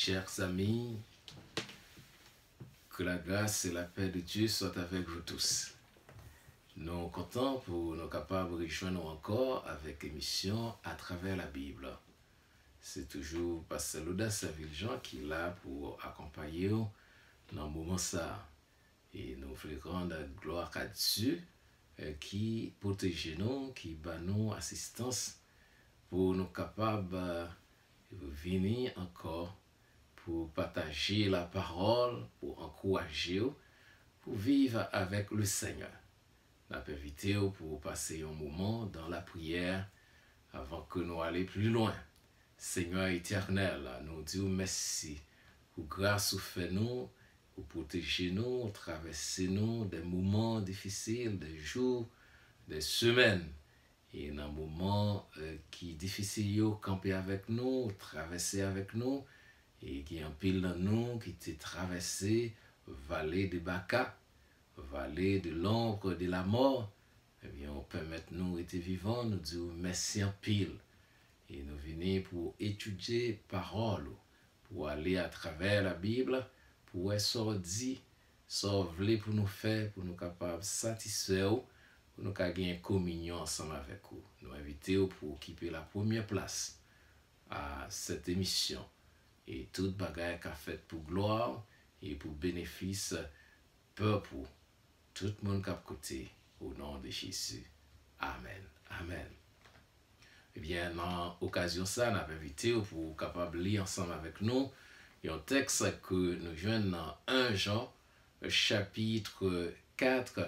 Chers amis, que la grâce et la paix de Dieu soient avec vous tous. Nous sommes contents pour nous capables de rejoindre encore avec l'émission à travers la Bible. C'est toujours Pasteur Laudace Viljean qui est là pour accompagner nous dans le moment ça. Et nous voulons rendre gloire à Dieu qui protège nous, qui bat nous assistance pour nous capables de venir encore pour partager la parole, pour encourager, pour vivre avec le Seigneur. Nous avons invité pour passer un moment dans la prière avant que nous allions plus loin. Seigneur éternel, nous disons merci pour grâce au fait nous, pour protéger nous, traverser nous des moments difficiles, des jours, des semaines. Et dans les moments qui sont difficiles, camper avec nous, traverser avec nous, et qui en pile dans nous, qui t'est traversé, vallée de Baca, vallée de l'ombre de la mort, eh bien, on permet nous être vivants, nous disons merci en pile. Et nous venons pour étudier parole, pour aller à travers la Bible, pour être sorti, sauver pour nous faire, pour nous capables de satisfaire, pour nous gagner communion ensemble avec vous. Nous invitons pour occuper la première place à cette émission. Et toute bagaille qu'a fait pour gloire et pour bénéfice, peuple, tout le monde qui a côté, au nom de Jésus. Amen. Amen. Eh bien, dans l'occasion ça, nous avons invité pour capable lire ensemble avec nous un texte que nous joignons dans 1 Jean, chapitre 4,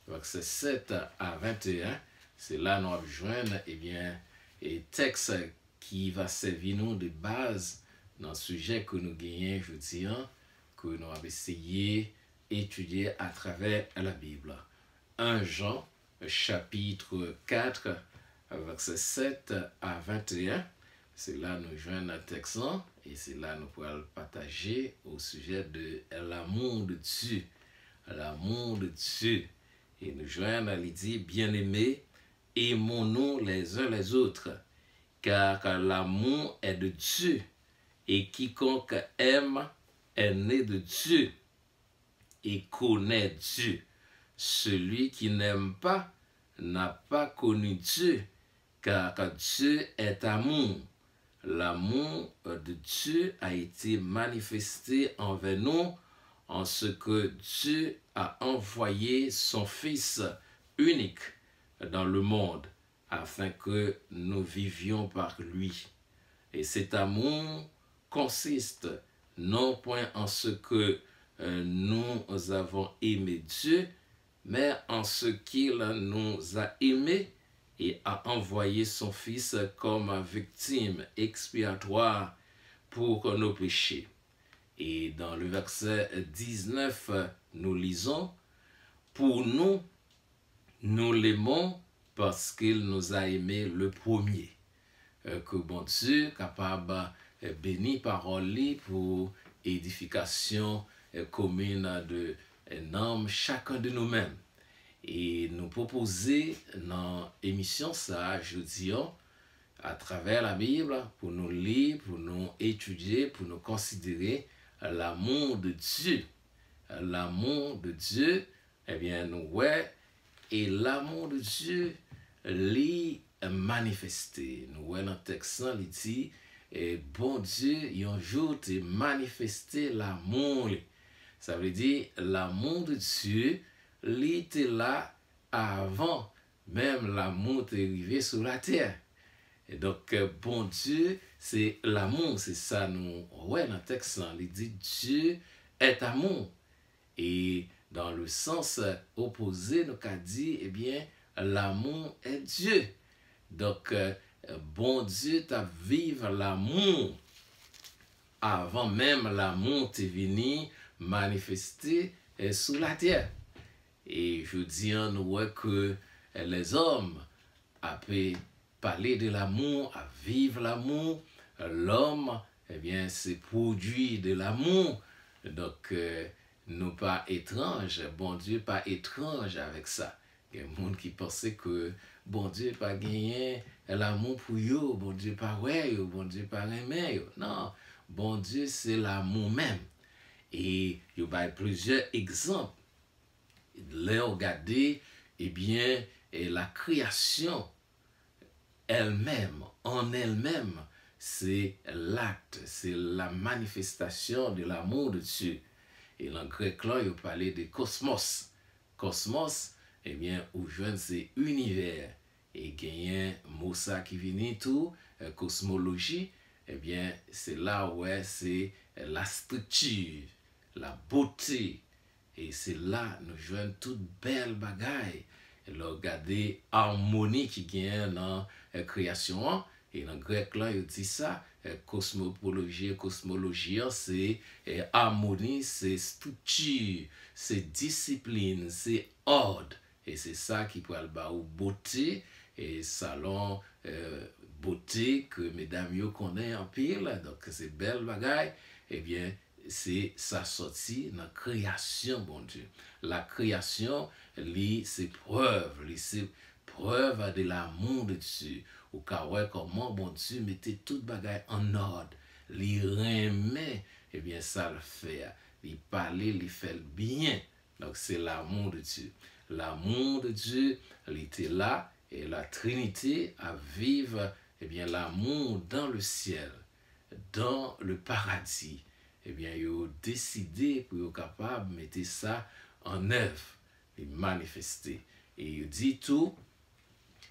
verset 7 à 21. C'est là nous avons joindre, eh bien, un texte qui va servir nous de base dans le sujet que nous gagnons aujourd'hui, que nous avons essayé d'étudier à travers la Bible. 1 Jean, chapitre 4, verset 7 à 21. C'est là nous joignons un texte et c'est là nous pourrons partager au sujet de l'amour de Dieu. L'amour de Dieu. Et nous joignons l'idée, bien-aimés, aimons-nous les uns les autres, car l'amour est de Dieu. Et quiconque aime est né de Dieu et connaît Dieu. Celui qui n'aime pas n'a pas connu Dieu, car Dieu est amour. L'amour de Dieu a été manifesté envers nous en ce que Dieu a envoyé son Fils unique dans le monde afin que nous vivions par lui. Et cet amour consiste non point en ce que nous avons aimé Dieu, mais en ce qu'il nous a aimés et a envoyé son Fils comme victime expiatoire pour nos péchés. Et dans le verset 19, nous lisons, « Pour nous, nous l'aimons parce qu'il nous a aimés le premier. » Que bon Dieu capable béni parole pour édification commune de l'homme chacun de nous-mêmes. Et nous proposer dans l'émission ça jeudi à travers la Bible pour nous lire, pour nous étudier, pour nous considérer l'amour de Dieu. L'amour de Dieu, eh bien nous ouais, et l'amour de Dieu lit manifesté. Nous voyons dans le texte, il dit, et bon Dieu, un jour, t'es manifesté l'amour. Ça veut dire, l'amour de Dieu, il était là avant même l'amour t'est arrivé sur la terre. Et donc, bon Dieu, c'est l'amour, c'est ça, nous voyons dans le texte, il dit, Dieu est amour. Et dans le sens opposé, nous avons dit, eh bien, l'amour est Dieu. Donc, bon Dieu t'a vivre l'amour avant même l'amour t'est venu manifester sous la terre. Et je dis nous ouais que les hommes après parler de l'amour, à vivre l'amour, l'homme, eh bien, c'est produit de l'amour. Donc, nous pas étranges, bon Dieu pas étrange avec ça. Il y a des gens qui pensaient que bon Dieu pas gagné l'amour pour eux, bon Dieu pas ouais, bon Dieu pas aimer. Non, bon Dieu, c'est l'amour même. Et il y a plusieurs exemples. Là, regardez, eh bien, et la création elle-même, en elle-même, c'est l'acte, c'est la manifestation de l'amour de Dieu. Et dans le grec, là, il parlait de cosmos. Cosmos, eh bien, où jeune, c'est univers. Et gagner mot ça qui vient tout, cosmologie, eh bien, c'est là où c'est la structure, la beauté. Et c'est là nous jouons toute belle bagaille. Et là, regardez harmonie qui gagne dans la création. Et dans le grec, là, il dit ça, cosmologie, c'est harmonie, c'est structure, c'est discipline, c'est ordre. Et c'est ça qui peut aller ou beauté et salon beauté que mesdames yo connaissent en pile. Donc, c'est belle bagaille. Eh bien, c'est sa sortie dans la création, bon Dieu. La création, c'est preuve de l'amour de Dieu. Ou car ouais, comment bon Dieu mettait toute bagaille en ordre. Li remet, eh bien ça le fait. Il parlait, il fait le bien. Donc c'est l'amour de Dieu. L'amour de Dieu, il était là et la Trinité a vivre, eh bien l'amour dans le ciel, dans le paradis. Eh bien, ils ont décidé pour être capable de mettre ça en œuvre, et manifester. Et il dit tout,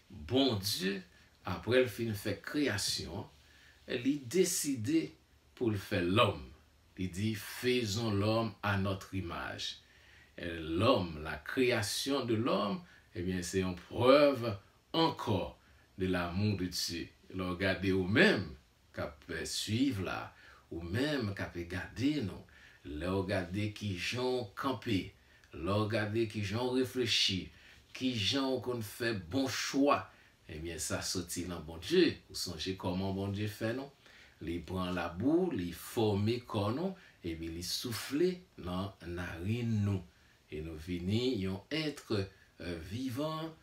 bon Dieu, après le film fait création, il a décidé pour le faire l'homme. Il dit, faisons l'homme à notre image. L'homme, la création de l'homme, eh bien, c'est une preuve encore de l'amour de Dieu. Alors, regardez vous-même, qu'à suivre là, ou même qu'à garder nous, là regarder qui j'ont campé, là regarder qui j'ont réfléchi, qui j'ont qu'on fait bon choix, eh bien ça sortit dans bon Dieu. Vous songez comment bon Dieu fait non? Il prend la boue, il forme comme nous, et puis il souffle dans narine nous. Et nous venons être vivant,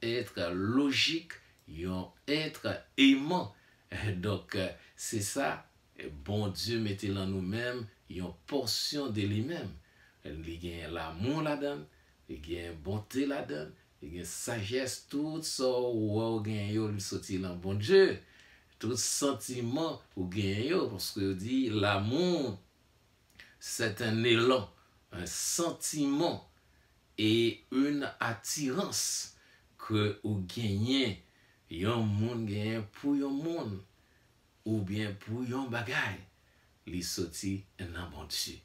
être logique, être aimant. Donc c'est ça. Bon Dieu mettez dans nous-mêmes une portion de lui-même. Il y a l'amour là-dedans, il y a une bonté là-dedans, il y a une sagesse, tout ça où il sorti dans bon Dieu. Tout sentiment ou gagne parce que dit l'amour c'est un élan, un sentiment et une attirance que ou gagne yon monde gagne pour yon monde ou bien pour yon bagay li sorti dans bon Dieu.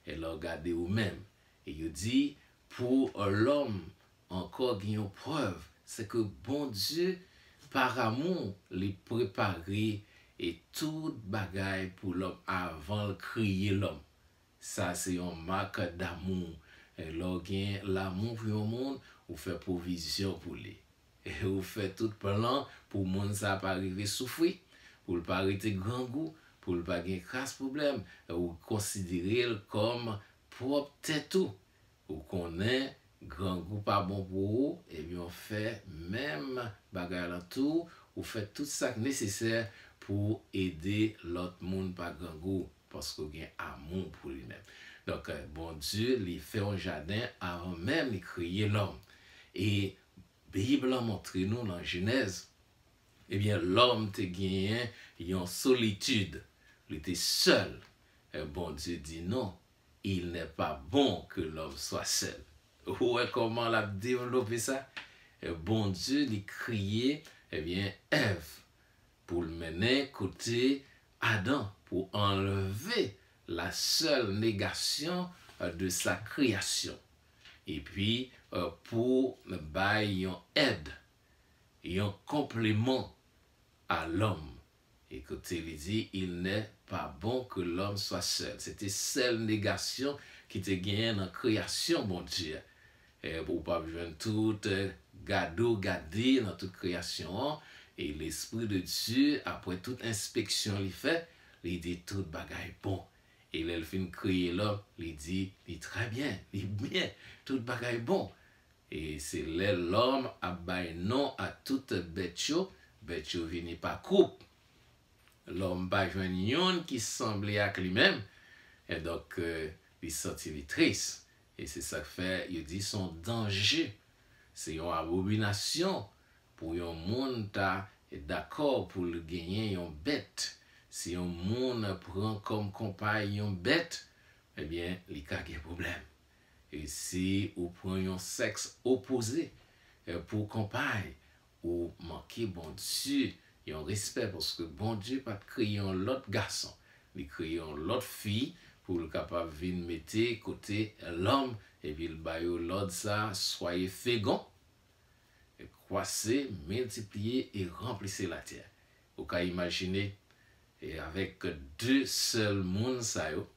Et là regardez ou même et il dit pour l'homme encore une preuve c'est que bon Dieu par amour les préparer et toute bagaille pour l'homme avant de créer l'homme. Ça c'est une marque d'amour. Et là l'amour pour le monde ou fait provision pour lui. Et vous fait tout plan pour monde ça pas arriver souffrir, pour pas arrêter grand goût, pour pas gagner crasse problème, ou considérer comme propre tête tout. Ou connaît grand goût pas bon pour vous, et bien on fait même bagarre là tout, ou fait tout ça nécessaire pour aider l'autre monde par grand goût parce qu'il y a amour pour lui-même. Donc bon Dieu, il fait un jardin avant même de créer l'homme. Et la Bible a montré nous dans Genèse, eh bien l'homme te gagné en solitude, il était seul. Et bon Dieu dit non, il n'est pas bon que l'homme soit seul. Ouais, comment l'a développé ça? Et bon Dieu lui criait, eh bien Ève pour le mener côté Adam pour enlever la seule négation de sa création. Et puis pour bailler une aide et un complément à l'homme. Et côté il dit il n'est pas bon que l'homme soit seul. C'était seule négation qui te gagne dans la création, bon Dieu. Et pour pas besoin tout garder dans toute création. Et l'Esprit de Dieu, après toute inspection, il fait, il dit tout bagaille bon. Et il fin créer l'homme, il dit, il très bien, il bien, tout bagaille bon. Et c'est l'homme a bail non à toute bête yo vini par coupe. l'homme pas joindre yon qui semblait à lui-même, et donc il sentit triste. Et c'est ça que fait, il dit son danger. C'est une abomination pour un monde est d'accord pour le gagner une bête. Si un monde prend comme compagne une bête, eh bien, il y a des problèmes. Et si on prend un sexe opposé pour compagne, ou manquer bon Dieu, il y a un respect parce que bon Dieu pas créé un autre garçon, il crée une autre fille pour le capable de venir mettre côté l'homme et puis le baillot l'autre ça, soyez fécond, croissez, multipliez et remplissez la terre. Vous pouvez imaginer, et avec deux seuls mondes, ça yo,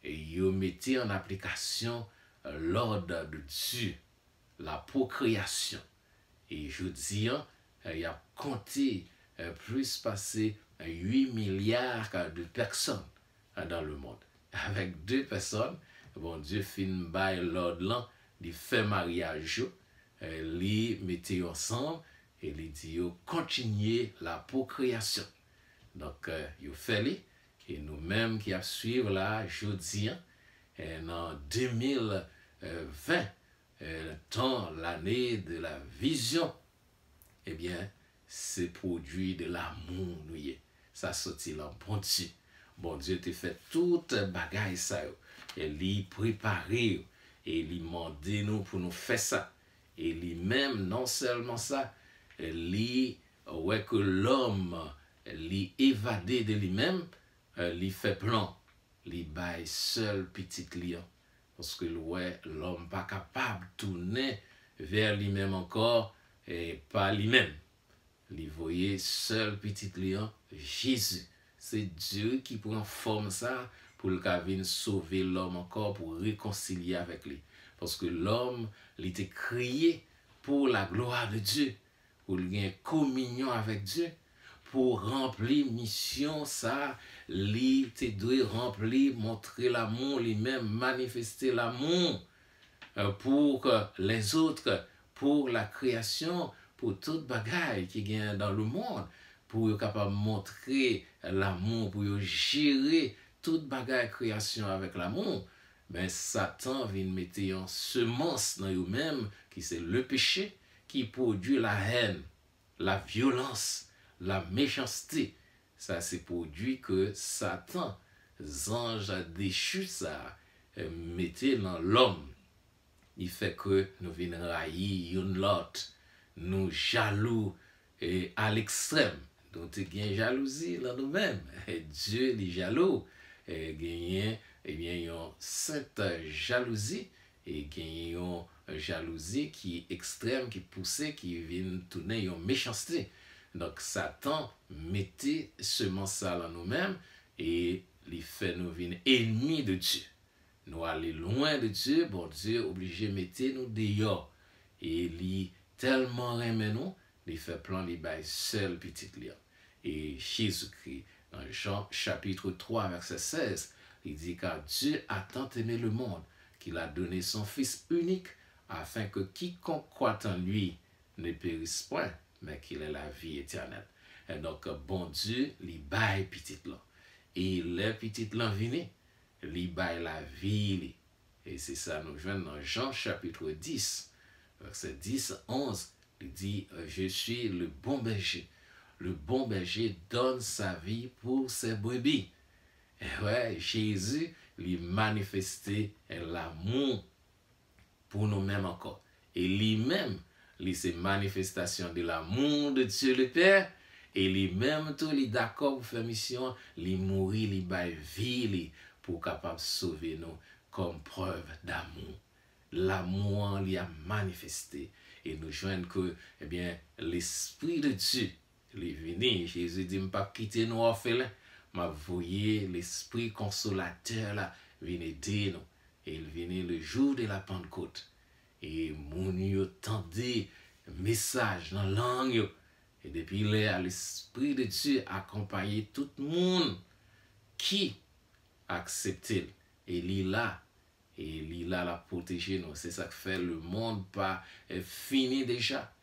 et vous mettez en application l'ordre de Dieu, la procréation. Et je dis, il y a compté plus passer 8 milliards de personnes dans le monde. Avec deux personnes, bon Dieu fin by l'ordre là, il fait mariage, les mettez ensemble et les dit continuer la procréation. Donc, il fait les et nous-mêmes qui a suivre là, jeudi, en 2020, dans l'année de la vision, eh bien, c'est produit de l'amour, nous y est. Ça sortit là, bon Dieu. Bon Dieu te fait toute bagaille ça, et lui préparé, et lui demandé nous pour nous faire ça. Et lui-même, non seulement ça, lui, ouais que l'homme, lui évadé de lui-même, lui fait plan, lui baille seul petit lion. Parce que ouais, l'homme pas capable de tourner vers lui-même encore, et pas lui-même. Il voyait seul petit lion, Jésus. C'est Dieu qui prend forme ça pour le venir sauver l'homme encore, pour réconcilier avec lui. Parce que l'homme, il était créé pour la gloire de Dieu, pour gagner communion avec Dieu, pour remplir mission ça, il doit remplir, montrer l'amour lui-même, manifester l'amour pour les autres, pour la création, pour toute bagaille qui gagne dans le monde, pour être capable de montrer l'amour, pour gérer toute bagaille création avec l'amour. Mais Satan vient mettre une semence dans lui-même qui c'est le péché qui produit la haine, la violence, la méchanceté. Ça c'est produit que Satan, ange déchu ça, mettait dans l'homme. Il fait que nous venons haïr une l'autre, nous jaloux et à l'extrême. Donc il y a une jalousie dans nous-mêmes. Dieu est jaloux. Il y a une sainte jalousie et il y a une jalousie qui est extrême, qui est poussée, qui vient tourner une méchanceté. Donc Satan mettait semence dans nous-mêmes et il fait nous venir ennemis de Dieu. Nous aller loin de Dieu, bon Dieu obligé de mettre nous dehors. Et il tellement aimé nous, il fait plan les bails seul petit lion. Et Jésus-Christ, dans Jean chapitre 3, verset 16, il dit car Dieu a tant aimé le monde qu'il a donné son Fils unique afin que quiconque croit en lui ne périsse point, mais qu'il ait la vie éternelle. Et donc, bon Dieu, il baille petit lion. Et les petits lions viennent, li baille la vie. Et c'est ça, nous jouons dans Jean chapitre 10, verset 10, 11. Il dit, je suis le bon berger. Le bon berger donne sa vie pour ses brebis. Et ouais, Jésus lui manifestait l'amour pour nous-mêmes encore. Et lui-même, c'est manifestation de l'amour de Dieu le Père. Et lui-même, tout, il est d'accord pour faire mission, il mourit, il baille vie, pour capable sauver nous comme preuve d'amour. L'amour lui a manifesté et nous joignent que eh bien l'esprit de Dieu il est venu. Jésus dit pas quitter nous orphelins, m'a voyé l'esprit consolateur là vient aider nous et il vient le jour de la Pentecôte et mon yo tendait message dans langue et depuis là l'esprit de Dieu accompagné tout le monde qui accepter et lila la protéger nous. C'est ça que fait le monde pas est fini déjà.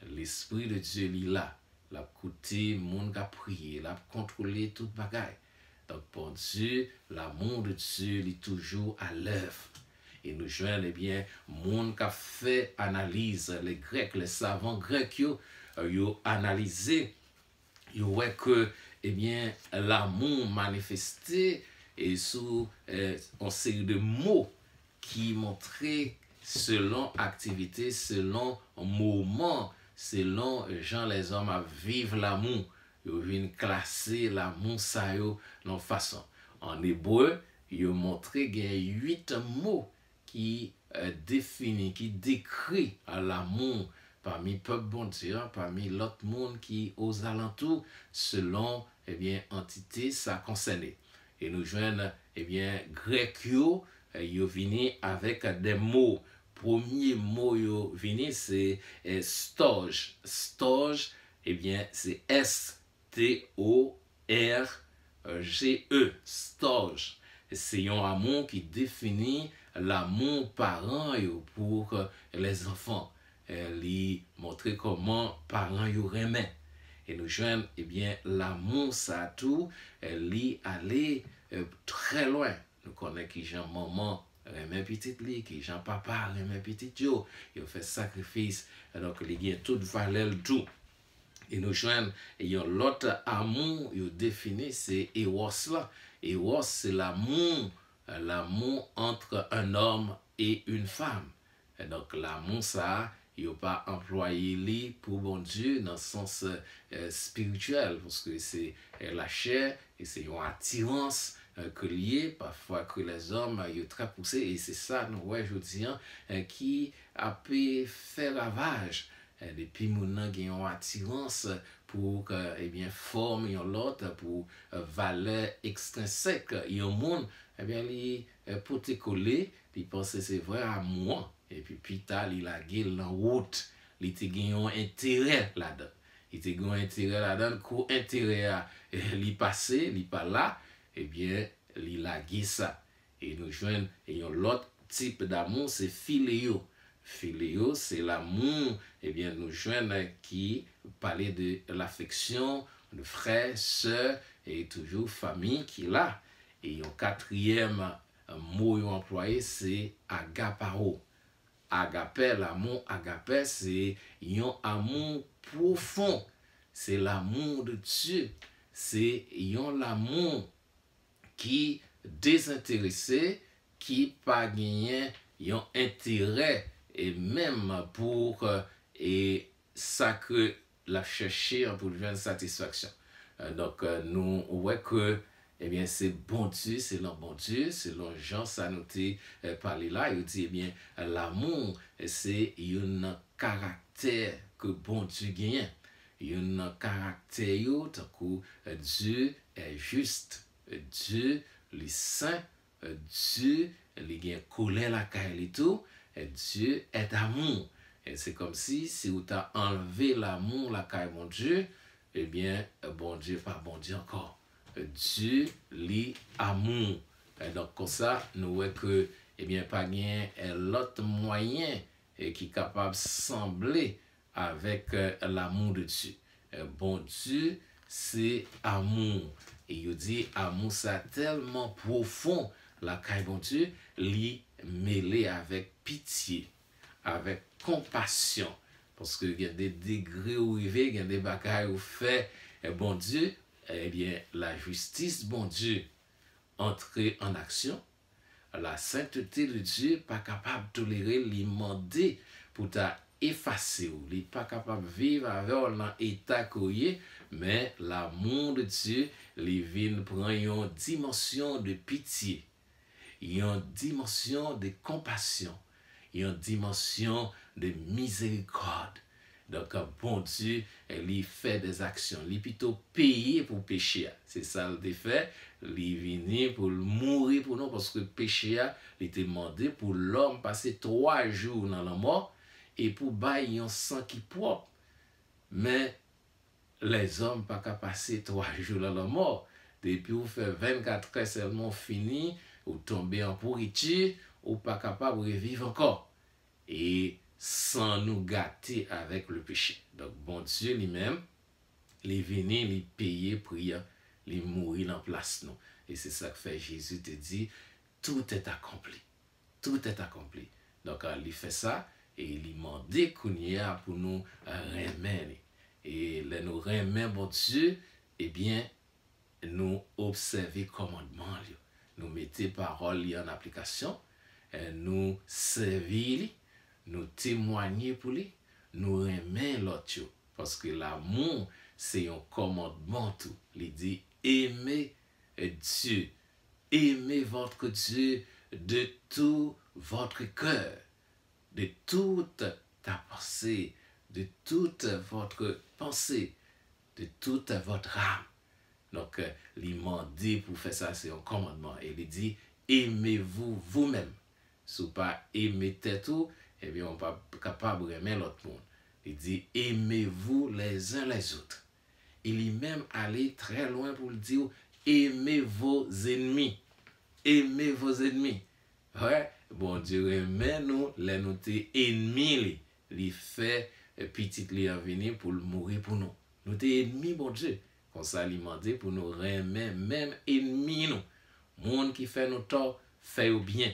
L'esprit de Dieu lila l'a écouté moun qui a prié, l'a contrôlé toute bagaille. Donc pour Dieu, l'amour de Dieu est toujours à l'œuvre. Et nous joignons, eh bien, moun qui a fait analyse, les Grecs, les savants grecs, ils ont analysé, ils ont vu que, eh bien, l'amour manifesté et sous une série de mots qui montraient selon activité, selon moment, selon gens les hommes à vivre l'amour. Ils viennent classer l'amour ça dans façon. En hébreu, ils ont montré qu'il y a 8 mots qui définit, qui décrit l'amour parmi le peuple bon Dieu, parmi l'autre monde qui aux alentours, selon eh bien entité ça concernée. Et nous joignons eh bien grec yo vini avec des mots. Premier mot yo vini c'est storge. Storge eh bien c'est S-T-O-R-G-E. Storge. C'est un amour qui définit l'amour parent pour les enfants. Lui montrer comment parents yo remet. Et nous joignons eh bien l'amour ça tout lui aller très loin. Nous connaissons qui Jean maman remet petite li, qui Jean papa remet petit yo. Il fait sacrifice donc il y a toute valeur tout. Et nous joignons et l'autre amour il défini c'est eros là. Eros c'est l'amour entre un homme et une femme. Et donc l'amour ça il n'a pas employé lui pour bon Dieu dans le sens spirituel parce que c'est la chair et c'est une attirance que lié parfois que les hommes sont très poussés et c'est ça nous ouais je dis qui a pu faire ravage depuis mon an une attirance pour eh bien forme l'autre pour valeur extrinsèque un monde eh bien li pour te coller il pense c'est vrai à moi. Et puis, plus tard, il a gagné la route. Il a gagné un intérêt là-dedans. Il a gagné un intérêt là-dedans. Quand intérêt il passé, il pas là, eh bien, il a gagné ça. Et nous joignons, et l'autre type d'amour, c'est philéo. Philéo, c'est l'amour, eh bien, nous joignons qui parlait de l'affection, de frère, soeur, et toujours famille qui est là. Et un quatrième mot employé, c'est agapao. Agapé, l'amour agapé, c'est un amour profond. C'est l'amour de Dieu. C'est un amour qui désintéressé, qui pas gagné un intérêt et même pour et ça que la chercher pour une satisfaction. Donc nous voyons que eh bien, c'est bon Dieu, c'est le bon Dieu, c'est le Jean, ça nous a parlé là. Il dit, eh bien, l'amour, c'est un caractère que bon Dieu gagne. Un caractère, tant que Dieu est juste, Dieu est saint, Dieu est colère la caille et tout, et Dieu est amour. Et c'est comme si vous t'as enlevé l'amour, la caille, mon Dieu, eh bien, bon Dieu, pas bon Dieu encore. Dieu lit amour. Et donc comme ça nous voyons que eh bien pas bien l'autre moyen qui est capable de sembler avec l'amour de Dieu. Bon Dieu c'est amour et il dit amour ça tellement profond la caille bon Dieu li mêlé avec pitié, avec compassion parce que il y a des degrés où il y a des bagailles où fait bon Dieu eh bien, la justice, bon Dieu, entrer en action. La sainteté de Dieu, pas capable de tolérer l'immonde pour t'effacer. Il n'est pas capable de vivre avec un état courrier, mais l'amour de Dieu, il vient prendre une dimension de pitié, une dimension de compassion, une dimension de miséricorde. Donc, bon Dieu, il fait des actions. Il plutôt payé pour pécher. C'est ça le fait. Il venu pour mourir pour nous parce que le péché, il était demandé pour l'homme passer 3 jours dans la mort et pour bailler un sang qui propre. Mais les hommes pas qu'à passer 3 jours dans la mort. Depuis vous fait 24 heures seulement fini, ou tomber en pourriture, ou pas capable de revivre encore. Et sans nous gâter avec le péché. Donc, bon Dieu lui-même, les venir, les payer pour les mourir en place nous. Et c'est ça que fait Jésus te dit, tout est accompli. Tout est accompli. Donc, il fait ça et il m'a dit qu'on y a pour nous remettre. Et là, nous remettre, bon Dieu, eh bien, nous observer commandement, nous mettez parole en application, nous servir, nous témoigner pour lui, nous remettre l'autre. Parce que l'amour, c'est un commandement tout. Il dit, aimez Dieu, aimez votre Dieu de tout votre cœur, de toute ta pensée, de toute votre pensée, de toute votre âme. Donc, il m'a dit pour faire ça, c'est un commandement. Et il dit, aimez-vous vous-même. Si vous pas aimez tête ou, eh bien, on n'est pas capable d'aimer l'autre monde. Il dit, aimez-vous les uns les autres. Il est même allé très loin pour le dire, aimez vos ennemis. Aimez vos ennemis. Ouais, bon Dieu aimait nous, les nous t'es ennemis, il fait petit li en venir pour le mourir pour nous. Nous t'es ennemis, bon Dieu. Qu'on s'alimenter pour nous remettre même ennemis nous. Monde qui fait nous tort, fait au bien.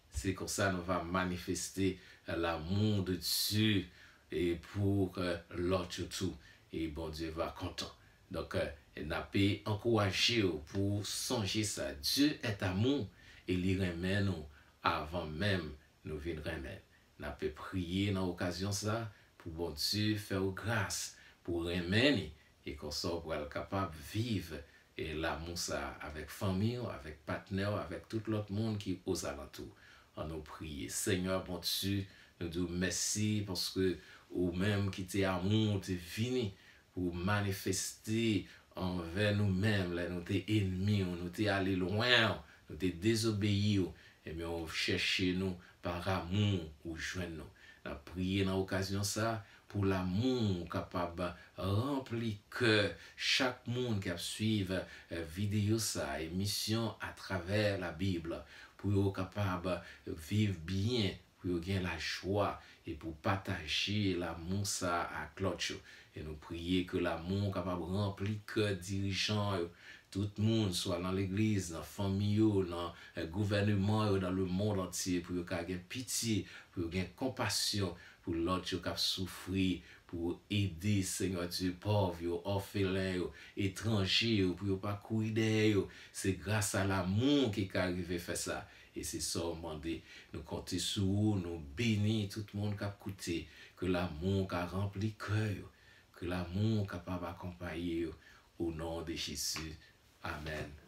C'est comme ça nous va manifester l'amour de Dieu et pour l'autre tout. Et bon Dieu va content. Donc, n'a pas encouragé pour songer ça. Dieu est amour et il remet nous avant même nous venir remettre. N'a pas prié dans l'occasion ça pour bon Dieu faire grâce pour remettre et qu'on soit pour être capable de vivre et l'amour ça avec famille, avec partenaire, avec tout l'autre monde qui est aux alentours. On nous prie. Seigneur, bon Dieu, nous disons merci parce que ou même qui t'es amour, t'es fini pour manifester envers nous-mêmes, là, nous t'es ennemis, nous t'es allé loin, nous t'es désobéis, et bien on cherche nous par amour ou joindre nous. On a prié dans l'occasion ça pour l'amour capable remplir que chaque monde qui a suivi vidéo ça, émission à travers la Bible, pour être capable de vivre bien, pour gagner la joie et pour partager l'amour ça à Claude. Et nous prions que l'amour capable de remplir que dirigeants, tout le monde, soit dans l'église, dans la famille, dans le gouvernement, dans le monde entier, pour avoir pitié, pour avoir compassion pour l'autre qui a souffert, pour aider, Seigneur Dieu, pauvres, orphelins, étrangers, pour ne pas courir. C'est grâce à l'amour qui est arrivé à faire ça. Et c'est ça, on demande, nous compter sur vous, nous bénir tout le monde qui a écouté, que l'amour qui a rempli le cœur, que l'amour capable d'accompagner au nom de Jésus. Amen.